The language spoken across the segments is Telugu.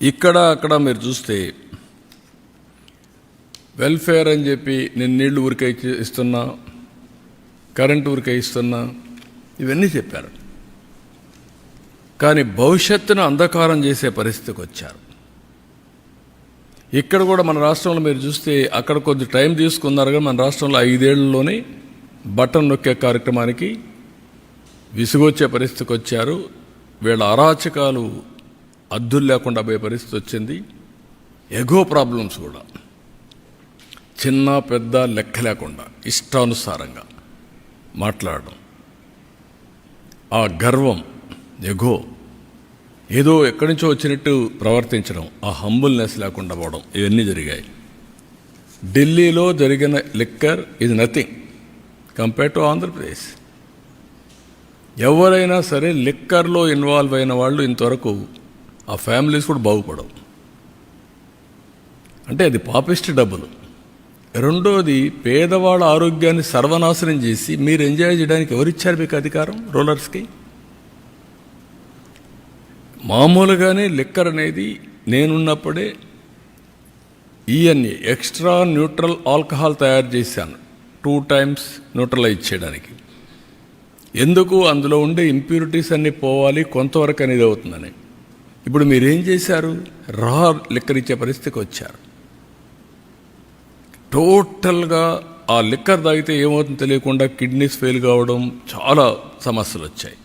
ఇక్కడ అక్కడ మీరు చూస్తే వెల్ఫేర్ అని చెప్పి నేను నీళ్లు ఊరికే ఇస్తున్నా, కరెంటు ఊరికే ఇస్తున్నా, ఇవన్నీ చెప్పారు. కానీ భవిష్యత్తును అంధకారం చేసే పరిస్థితికి వచ్చారు. ఇక్కడ కూడా మన రాష్ట్రంలో మీరు చూస్తే అక్కడ కొద్ది టైం తీసుకున్నారు, కానీ మన రాష్ట్రంలో 5 ఏళ్లలోనే బటన్ నొక్కే కార్యక్రమానికి విసుగొచ్చే పరిస్థితికి వచ్చారు. వీళ్ళ అరాచకాలు అద్దులు లేకుండా పోయే పరిస్థితి వచ్చింది. ఎగో ప్రాబ్లమ్స్ కూడా చిన్న పెద్ద లెక్క లేకుండా ఇష్టానుసారంగా మాట్లాడడం, ఆ గర్వం, ఎగో, ఏదో ఎక్కడి నుంచో వచ్చినట్టు ప్రవర్తించడం, ఆ హంబుల్నెస్ లేకుండా పోవడం, ఇవన్నీ జరిగాయి. ఢిల్లీలో జరిగిన లిక్కర్ ఇది నథింగ్ కంపేర్ టు ఆంధ్రప్రదేశ్. ఎవరైనా సరే లిక్కర్లో ఇన్వాల్వ్ అయిన వాళ్ళు ఇంతవరకు ఆ ఫ్యామిలీస్ కూడా బాగుపడవు. అంటే అది పాపిస్ట్ డబ్బులు. రెండోది, పేదవాళ్ళ ఆరోగ్యాన్ని సర్వనాశనం చేసి మీరు ఎంజాయ్ చేయడానికి ఎవరిచ్చారు మీకు అధికారం? రూలర్స్కి. మామూలుగానే లిక్కర్ అనేది నేనున్నప్పుడే ఈఎన్ఏ ఎక్స్ట్రా న్యూట్రల్ ఆల్కహాల్ తయారు చేశాను 2 times న్యూట్రలైజ్ చేయడానికి. ఎందుకు? అందులో ఉండే ఇంప్యూరిటీస్ అన్నీ పోవాలి, కొంతవరకు అనేది అవుతుందని. ఇప్పుడు మీరేం చేశారు? రా లిక్కర్ ఇచ్చే పరిస్థితికి వచ్చారు. టోటల్గా ఆ లిక్కర్ తాగితే ఏమవుతుందో తెలియకుండా కిడ్నీస్ ఫెయిల్ కావడం, చాలా సమస్యలు వచ్చాయి.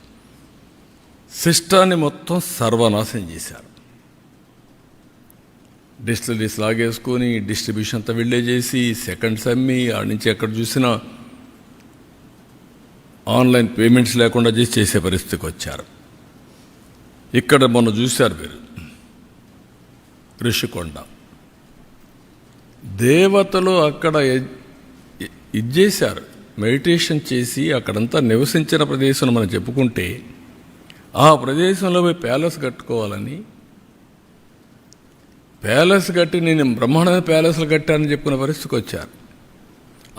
సిస్టాన్ని మొత్తం సర్వనాశనం చేశారు. డిస్టిలరీస్ లాగేసుకొని డిస్ట్రిబ్యూషన్ అంతా వెళ్ళే చేసి సెకండ్స్ అమ్మి ఆడి నుంచి ఎక్కడ చూసినా ఆన్లైన్ పేమెంట్స్ లేకుండా చేసే పరిస్థితికి వచ్చారు. ఇక్కడ మొన్న చూశారు మీరు ఋషికొండ దేవతలు అక్కడ ఇది చేశారు, మెడిటేషన్ చేసి అక్కడంతా నివసించిన ప్రదేశం మనం చెప్పుకుంటే ఆ ప్రదేశంలో పోయి ప్యాలెస్ కట్టుకోవాలని, ప్యాలెస్ కట్టి నేను బ్రహ్మాండమైన ప్యాలెస్లు కట్టానని చెప్పుకునే పరిస్థితికి వచ్చారు.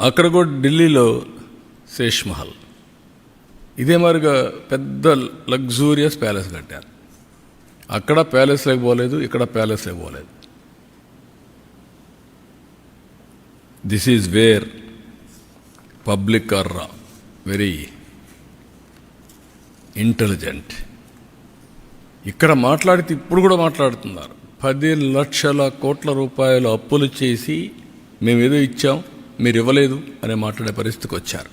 అక్కడ కూడా ఢిల్లీలో శేష్ మహల్ ఇదే మరిగా పెద్ద లగ్జూరియస్ ప్యాలెస్ కట్టారు. అక్కడ ప్యాలెస్లోకి పోలేదు, ఇక్కడ ప్యాలెస్లోకి పోలేదు. This is where public are very intelligent. ఇక్కడ మాట్లాడితే ఇప్పుడు కూడా మాట్లాడుతున్నారు. 10 లక్షల కోట్ల రూపాయలు అప్పులు చేసి మేము ఏదో ఇచ్చాం, మీరు ఇవ్వలేదు అనే మాట్లాడే పరిస్థితికి వచ్చారు.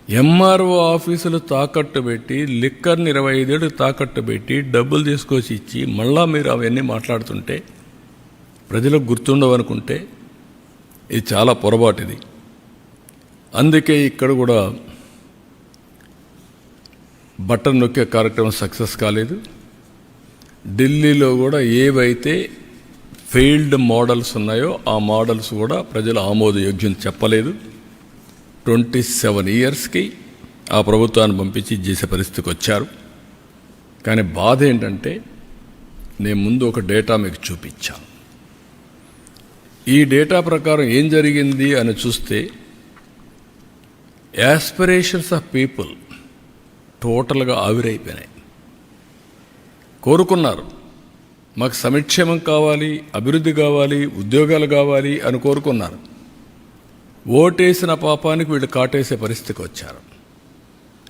ఎంఆర్ఓ ఆఫీసులు తాకట్టు పెట్టి లిక్కర్ని 25 ఏళ్ళు తాకట్టు పెట్టి డబ్బులు తీసుకొచ్చి ఇచ్చి మళ్ళా మీరు అవన్నీ మాట్లాడుతుంటే ప్రజలకు గుర్తుండవనుకుంటే ఇది చాలా పొరపాటిది. అందుకే ఇక్కడ కూడా బటన్ నొక్కే కార్యక్రమం సక్సెస్ కాలేదు. ఢిల్లీలో కూడా ఏవైతే ఫెయిల్డ్ మోడల్స్ ఉన్నాయో ఆ మోడల్స్ కూడా ప్రజలు ఆమోదయోగ్యం చెప్పలేదు. 27 yearsకి ఆ ప్రభుత్వాన్ని పంపించి చేసే పరిస్థితికి వచ్చారు. కానీ బాధ ఏంటంటే నేను ముందు ఒక డేటా మీకు చూపించాను. ఈ డేటా ప్రకారం ఏం జరిగింది అని చూస్తే యాస్పిరేషన్స్ ఆఫ్ పీపుల్ టోటల్గా ఆవిరైపోయినాయి. కోరుకున్నారు మాకు సంక్షేమం కావాలి, అభివృద్ధి కావాలి, ఉద్యోగాలు కావాలి అని కోరుకున్నారు. ఓటేసిన పాపానికి వీళ్ళు కాటేసే పరిస్థితికి వచ్చారు.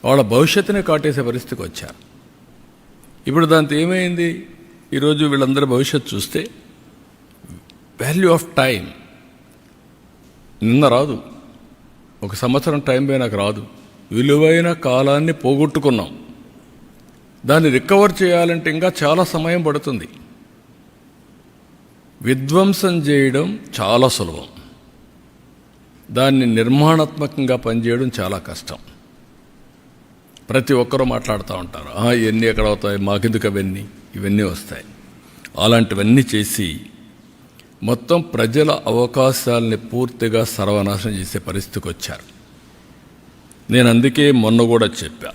వాళ్ళ భవిష్యత్తునే కాటేసే పరిస్థితికి వచ్చారు. ఇప్పుడు దాంతో ఏమైంది? ఈరోజు వీళ్ళందరి భవిష్యత్తు చూస్తే వాల్యూ ఆఫ్ టైం నిన్న రాదు, 1 సంవత్సరం టైం పోయినాక రాదు. విలువైన కాలాన్ని పోగొట్టుకున్నాం. దాన్ని రికవర్ చేయాలంటే ఇంకా చాలా సమయం పడుతుంది. విధ్వంసం చేయడం చాలా సులభం, దాన్ని నిర్మాణాత్మకంగా పనిచేయడం చాలా కష్టం. ప్రతి ఒక్కరూ మాట్లాడుతూ ఉంటారు, ఇవన్నీ ఎక్కడ అవుతాయి, మాకెందుకు ఇవన్నీ వస్తాయి. అలాంటివన్నీ చేసి మొత్తం ప్రజల అవకాశాలని పూర్తిగా సర్వనాశనం చేసే పరిస్థితికి వచ్చారు. నేను అందుకే మొన్న కూడా చెప్పా,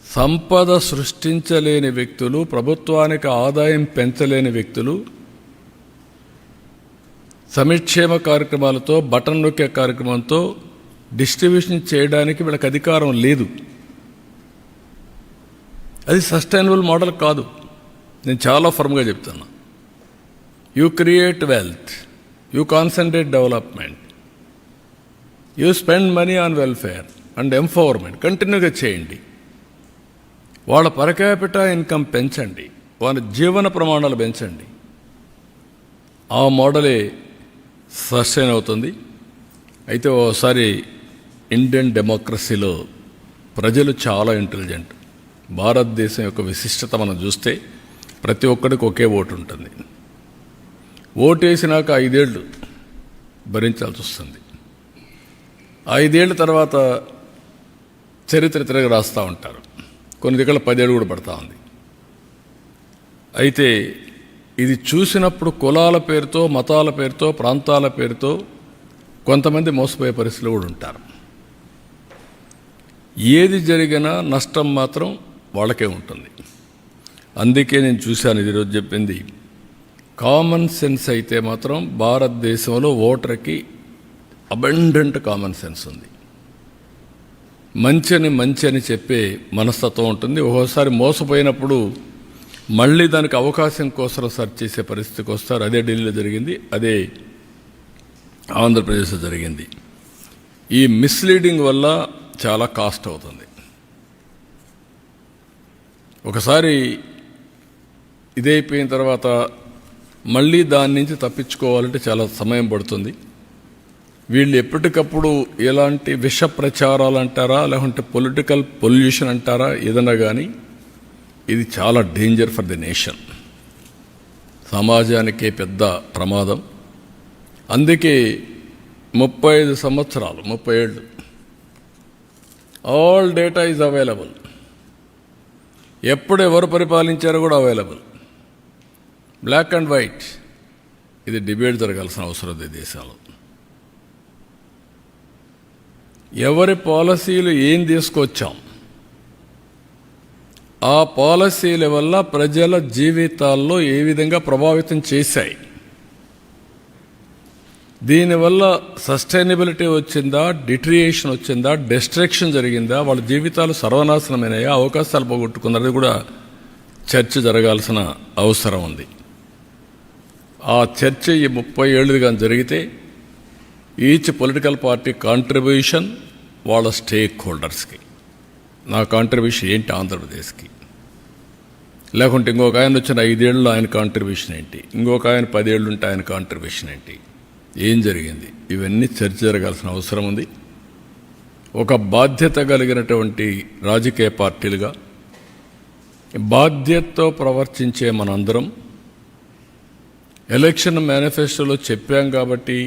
సంపద సృష్టించలేని వ్యక్తులు, ప్రభుత్వానికి ఆదాయం పెంచలేని వ్యక్తులు సంక్షేమ కార్యక్రమాలతో, బటన్ నొక్కే కార్యక్రమంతో డిస్ట్రిబ్యూషన్ చేయడానికి వీళ్ళకి అధికారం లేదు. అది సస్టైనబుల్ మోడల్ కాదు. నేను చాలా ఫర్మ్గా చెప్తున్నా. You create wealth, you concentrate development, you spend money on welfare and empowerment కంటిన్యూగా చేయండి. వాళ్ళ పర్ క్యాపిటా ఇన్కమ్ పెంచండి, వాళ్ళ జీవన ప్రమాణాలు పెంచండి. ఆ మోడలే సస్టైన్ అవుతుంది. అయితే ఓసారి ఇండియన్ డెమోక్రసీలో ప్రజలు చాలా ఇంటెలిజెంట్. భారతదేశం యొక్క విశిష్టత మనం చూస్తే ప్రతి ఒక్కడికి ఒకే ఓటు ఉంటుంది. ఓటు వేసినాక 5 ఏళ్ళు భరించాల్సి వస్తుంది. 5 ఏళ్ళ తర్వాత చరిత్ర తిరగ రాస్తూ ఉంటారు. కొన్ని దగ్గర 10 ఏళ్ళు కూడా పడతా ఉంది. అయితే ఇది చూసినప్పుడు కులాల పేరుతో, మతాల పేరుతో, ప్రాంతాల పేరుతో కొంతమంది మోసపోయే పరిస్థితులు కూడా ఉంటారు. ఏది జరిగినా నష్టం మాత్రం వాళ్ళకే ఉంటుంది. అందుకే నేను చూశాను ఈరోజు చెప్పింది, కామన్ సెన్స్ అయితే మాత్రం భారతదేశంలో ఓటర్కి అబండెంట్ కామన్ సెన్స్ ఉంది. మంచి అని చెప్పే మనస్తత్వం ఉంటుంది. ఒక్కోసారి మోసపోయినప్పుడు మళ్ళీ దానికి అవకాశం కోసం సెర్చ్ చేసే పరిస్థితికి వస్తారు. అదే ఢిల్లీలో జరిగింది, అదే ఆంధ్రప్రదేశ్లో జరిగింది. ఈ మిస్లీడింగ్ వల్ల చాలా కాస్ట్ అవుతుంది. ఒకసారి ఇదైపోయిన తర్వాత మళ్ళీ దాని నుంచి తప్పించుకోవాలంటే చాలా సమయం పడుతుంది. వీళ్ళు ఎప్పటికప్పుడు ఎలాంటి విష ప్రచారాలు అంటారా, లేకుంటే పొలిటికల్ పొల్యూషన్ అంటారా, ఏదన్నా కానీ ఇది చాలా డేంజర్ ఫర్ ది నేషన్. సమాజానికే పెద్ద ప్రమాదం. అందుకే 35 సంవత్సరాలు, 30 ఏళ్ళు ఆల్ డేటా ఈజ్ అవైలబుల్. ఎప్పుడు ఎవరు పరిపాలించారో కూడా అవైలబుల్, బ్లాక్ అండ్ వైట్. ఇది డిబేట్ జరగాల్సిన అవసరం ఉంది దేశాల్లో. ఎవరి పాలసీలు ఏం తీసుకొచ్చాం, ఆ పాలసీల వల్ల ప్రజల జీవితాల్లో ఏ విధంగా ప్రభావితం చేశాయి, దీనివల్ల సస్టైనబిలిటీ వచ్చిందా, డిట్రియేషన్ వచ్చిందా, డిస్ట్రక్షన్ జరిగిందా, వాళ్ళ జీవితాలు సర్వనాశనమైనాయా, అవకాశాలు పోగొట్టుకున్నది కూడా చర్చ జరగాల్సిన అవసరం ఉంది. ఆ చర్చ ఈ 30 ఏళ్ళుగా జరిగితే ఈచ్ పొలిటికల్ పార్టీ కాంట్రిబ్యూషన్ వాళ్ళ స్టేక్ హోల్డర్స్కి, నా కాంట్రిబ్యూషన్ ఏంటి ఆంధ్రప్రదేశ్కి, లేకుంటే ఇంకొక ఆయన వచ్చిన 5 ఏళ్ళు ఆయన కాంట్రిబ్యూషన్ ఏంటి, ఇంకొక ఆయన 10 ఏళ్ళు ఉంటే ఆయన కాంట్రిబ్యూషన్ ఏంటి, ఏం జరిగింది, ఇవన్నీ చర్చ జరగాల్సిన అవసరం ఉంది. ఒక బాధ్యత కలిగినటువంటి రాజకీయ పార్టీలుగా బాధ్యతతో ప్రవర్తించే మనందరం ఎలక్షన్ మేనిఫెస్టోలో చెప్పాం కాబట్టి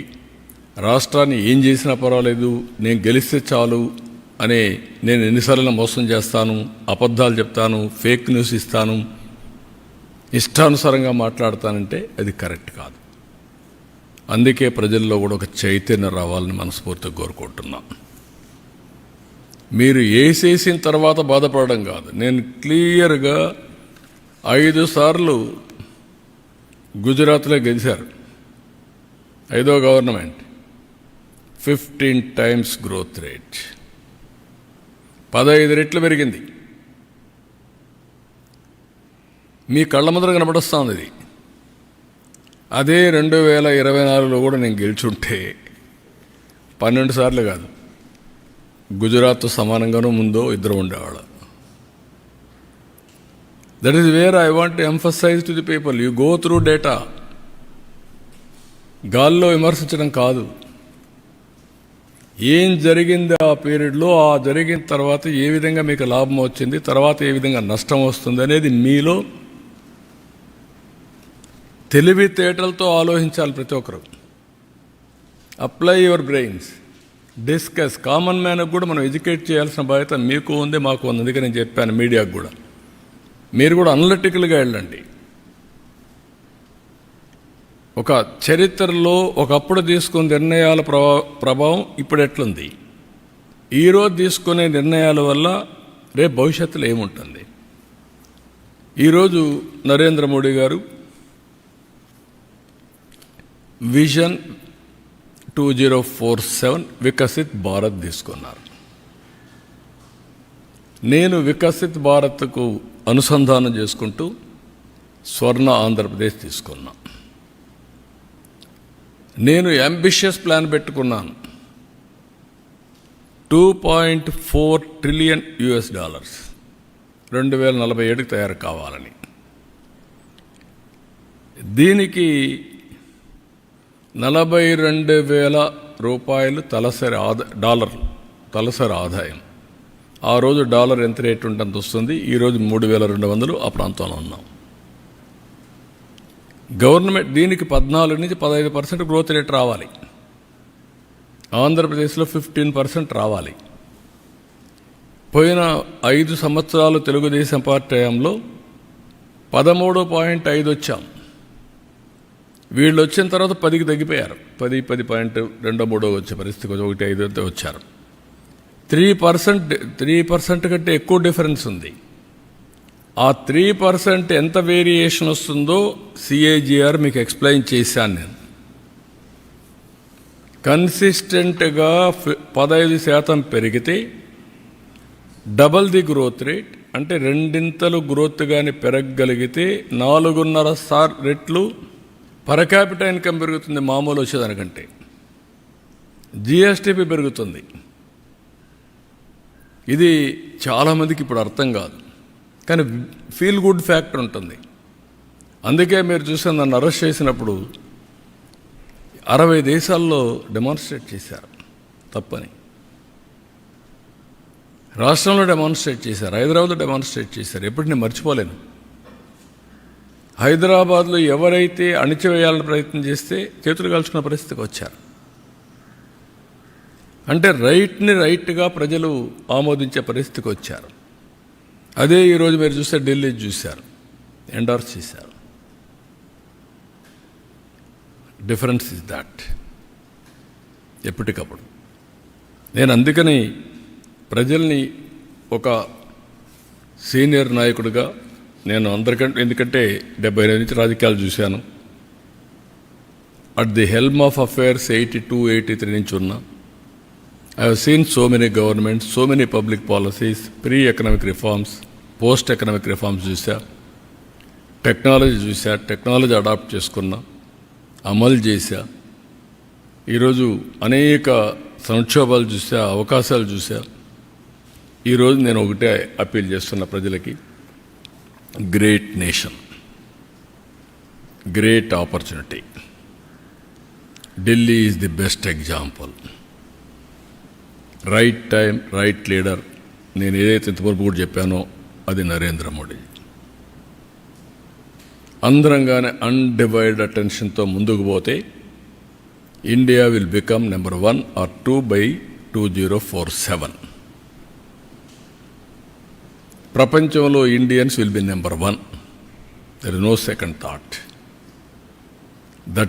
రాష్ట్రాన్ని ఏం చేసినా పర్వాలేదు, నేను గెలిస్తే చాలు అనే, నేను ఎన్నిసార్లు మోసం చేస్తాను, అబద్ధాలు చెప్తాను, ఫేక్ న్యూస్ ఇస్తాను, ఇష్టానుసారంగా మాట్లాడతానంటే అది కరెక్ట్ కాదు. అందుకే ప్రజల్లో కూడా ఒక చైతన్యం రావాలని మనస్ఫూర్తిగా కోరుకుంటున్నాం. మీరు వేసేసిన తర్వాత బాధపడడం కాదు. నేను క్లియర్గా 5 సార్లు గుజరాత్లో గెలిచారు, 5వ గవర్నమెంట్, 15 times గ్రోత్ రేట్, 15 రెట్లు పెరిగింది. మీ కళ్ళ ముందర కనబడుస్తూ ఉంది ఇది. అదే 2024లో కూడా నేను గెలిచుంటే 12 సార్లు కాదు, గుజరాత్ సమానంగానూ ముందో ఇద్దరు ఉండేవాళ్ళు. That is where I want to emphasise to the people. You go through data. గాల్లో విమర్శించడం కాదు, ఏం జరిగింది ఆ పీరియడ్లో, ఆ జరిగిన తర్వాత ఏ విధంగా మీకు లాభం వచ్చింది, తర్వాత ఏ విధంగా నష్టం వస్తుంది అనేది మీలో తెలివితేటలతో ఆలోచించాలి ప్రతి ఒక్కరు. Apply your brains, discuss. Common మ్యాన్కి కూడా మనం ఎడ్యుకేట్ చేయాల్సిన బాధ్యత మీకు ఉంది, మాకు ఉంది. అందుకే నేను చెప్పాను మీడియాకు కూడా, మీరు కూడా అనలిటికల్గా వెళ్ళండి. ఒక చరిత్రలో ఒకప్పుడు తీసుకున్న నిర్ణయాల ప్రభావం ఇప్పుడు ఎట్లుంది, ఈరోజు తీసుకునే నిర్ణయాల వల్ల రేపు భవిష్యత్తులో ఏముంటుంది. ఈరోజు నరేంద్ర మోడీ గారు విజన్ 2047 వికసిత్ భారత్ తీసుకున్నారు. నేను వికసిత్ భారత్కు అనుసంధానం చేసుకుంటూ స్వర్ణ ఆంధ్రప్రదేశ్ తీసుకున్నా. నేను అంబిషియస్ ప్లాన్ పెట్టుకున్నాను. $2.4 ట్రిలియన్ 2047కి తయారు కావాలని. దీనికి 42,000 తలసరి ఆదాయం. ఆ రోజు డాలర్ ఎంత రేటు ఉంటే అంత వస్తుంది. ఈరోజు 3,200 ఆ ప్రాంతంలో ఉన్నాం. గవర్నమెంట్ దీనికి 14 నుంచి 15% గ్రోత్ రేట్ రావాలి. ఆంధ్రప్రదేశ్లో 15% రావాలి. పోయిన 5 సంవత్సరాలు తెలుగుదేశం పార్టీ హయాంలో 13.5 వచ్చాం. వీళ్ళు వచ్చిన తర్వాత 10కి తగ్గిపోయారు. 10.2 వచ్చే పరిస్థితి 1.5 వచ్చారు. 3% కంటే ఎక్కువ డిఫరెన్స్ ఉంది. ఆ 3% ఎంత వేరియేషన్ వస్తుందో CAGR మీకు ఎక్స్ప్లెయిన్ చేశాను నేను. కన్సిస్టెంట్గా 15% పెరిగితే డబల్ ది గ్రోత్ రేట్, అంటే 2 గ్రోత్ కానీ పెరగగలిగితే 4.5 రెట్లు పర్ క్యాపిటల్ ఇన్కమ్ పెరుగుతుంది. మామూలు వచ్చేదానికంటే GSTP పెరుగుతుంది. ఇది చాలామందికి ఇప్పుడు అర్థం కాదు, కానీ ఫీల్ గుడ్ ఫ్యాక్టర్ ఉంటుంది. అందుకే మీరు చూస్తే నన్ను అరెస్ట్ చేసినప్పుడు 60 దేశాల్లో డెమాన్స్ట్రేట్ చేశారు తప్పని. రాష్ట్రంలో డెమాన్స్ట్రేట్ చేశారు, హైదరాబాద్లో డెమాన్స్ట్రేట్ చేశారు. ఎప్పుడు నేను మర్చిపోలేను. హైదరాబాద్లో ఎవరైతే అణిచివేయాలని ప్రయత్నం చేస్తే చేతులు కాల్చుకున్న పరిస్థితికి వచ్చారు. అంటే రైట్గా ప్రజలు ఆమోదించే పరిస్థితికి వచ్చారు. అదే ఈరోజు మీరు చూస్తే ఢిల్లీ చూశారు, ఎండార్స్ చేశారు. Difference is that. ఎప్పటికప్పుడు నేను అందుకని ప్రజల్ని ఒక సీనియర్ నాయకుడిగా నేను అందరికంటే, ఎందుకంటే 75 నుంచి రాజకీయాలు చూశాను. At the helm of affairs 82-83 నుంచి ఉన్నా. I have seen so many governments, so many public policies, pre-economic reforms, post-economic reforms చూసా, టెక్నాలజీ చూసా, టెక్నాలజీ అడాప్ట్ చేసుకున్నా, అమలు చేశా. ఈరోజు అనేక సంక్షోభాలు చూసా, అవకాశాలు చూసా. ఈరోజు నేను ఒకటే అప్పీల్ చేస్తున్న ప్రజలకి, great nation, great opportunity. Delhi is the best example. Right time, right leader. నేను ఏదైతే ఇంతవరకు కూడా చెప్పానో అది నరేంద్ర మోడీ. అందరంగానే అన్డివైడెడ్ అటెన్షన్తో ముందుకు పోతే India will become number 1 or 2 by 2047. ప్రపంచంలో Indians will be number 1. There is no second thought.